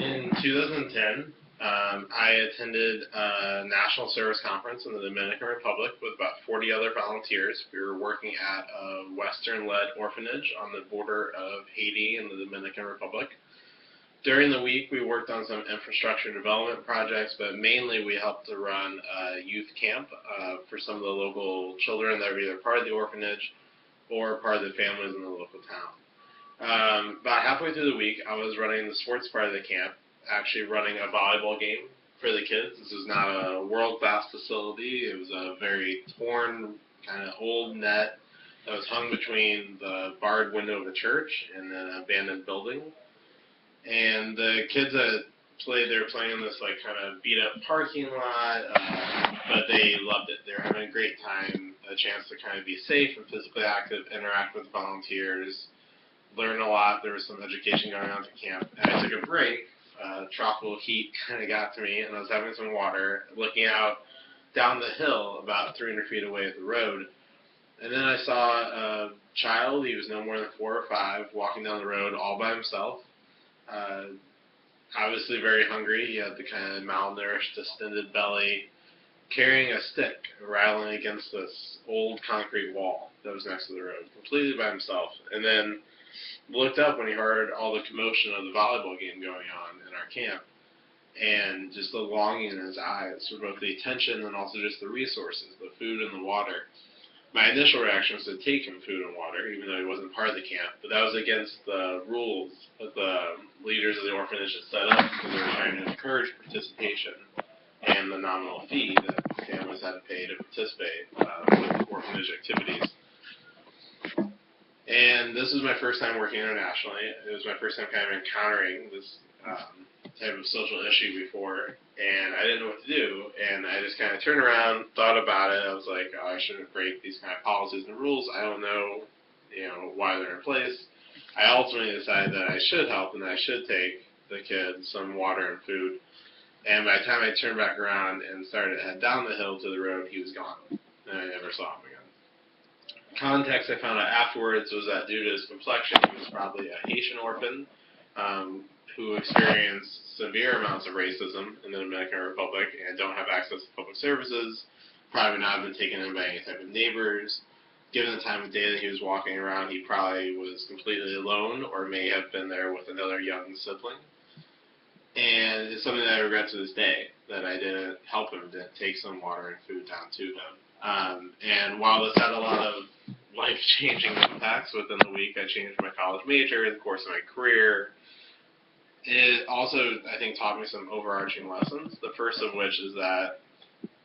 In 2010, I attended a national service conference in the Dominican Republic with about 40 other volunteers. We were working at a Western-led orphanage on the border of Haiti and the Dominican Republic. During the week, we worked on some infrastructure development projects, but mainly we helped to run a youth camp for some of the local children that were either part of the orphanage or part of the families in the local town. About halfway through the week, I was running the sports part of the camp, actually running a volleyball game for the kids. This was not a world-class facility. It was a very torn, kind of old net that was hung between the barred window of a church and an abandoned building. And the kids that played, they were playing in this like kind of beat-up parking lot, but they loved it. They were having a great time, a chance to kind of be safe and physically active, interact with volunteers, learn a lot. There was some education going on at the camp. And I took a break. Tropical heat kind of got to me, and I was having some water, looking out down the hill about 300 feet away at the road. And then I saw a child. He was no more than 4 or 5, walking down the road all by himself. Obviously very hungry. He had the kind of malnourished, distended belly, carrying a stick, rattling against this old concrete wall that was next to the road, completely by himself. And then looked up when he heard all the commotion of the volleyball game going on in our camp, and just the longing in his eyes for both the attention and also just the resources, the food and the water. My initial reaction was to take him food and water, even though he wasn't part of the camp, but that was against the rules that the leaders of the orphanage had set up, because they were trying to encourage participation and the nominal fee that families had to pay to participate with orphanage activities. And this was my first time working internationally. It was my first time kind of encountering this type of social issue before, and I didn't know what to do. And I just kind of turned around, thought about it. I was like, oh, I shouldn't break these kind of policies and rules. I don't know, why they're in place. I ultimately decided that I should help and I should take the kids some water and food. And by the time I turned back around and started to head down the hill to the road, he was gone, and I never saw him again. Context I found out afterwards was that due to his complexion, he was probably a Haitian orphan who experienced severe amounts of racism in the Dominican Republic and don't have access to public services, probably not been taken in by any type of neighbors. Given the time of day that he was walking around, he probably was completely alone or may have been there with another young sibling. And it's something that I regret to this day, that I didn't help him, didn't take some water and food down to him. And while this had a lot of life-changing impacts within the week, I changed my college major in the course of my career. It also, I think, taught me some overarching lessons, the first of which is that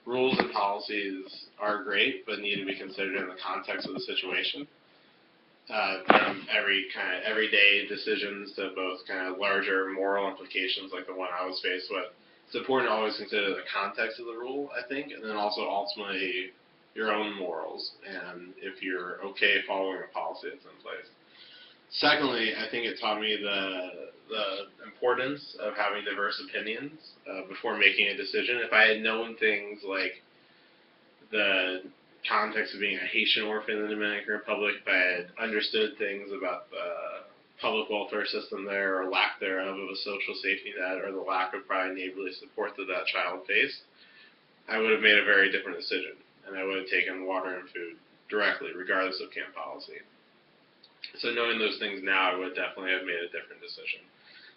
rules and policies are great, but need to be considered in the context of the situation. From everyday decisions to both kind of larger moral implications like the one I was faced with. It's important to always consider the context of the rule, I think, and then also ultimately your own morals and if you're okay following a policy that's in place. Secondly, I think it taught me the importance of having diverse opinions before making a decision. If I had known things like the context of being a Haitian orphan in the Dominican Republic, if I had understood things about the public welfare system there or lack thereof of a social safety net or the lack of probably neighborly support that that child faced, I would have made a very different decision, and I would have taken water and food directly, regardless of camp policy. So knowing those things now, I would definitely have made a different decision.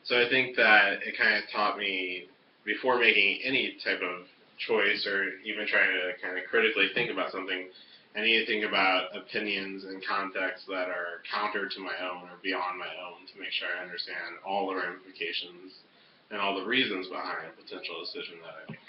So I think that it kind of taught me, before making any type of choice or even trying to kind of critically think about something, I need to think about opinions and contexts that are counter to my own or beyond my own to make sure I understand all the ramifications and all the reasons behind a potential decision that I make.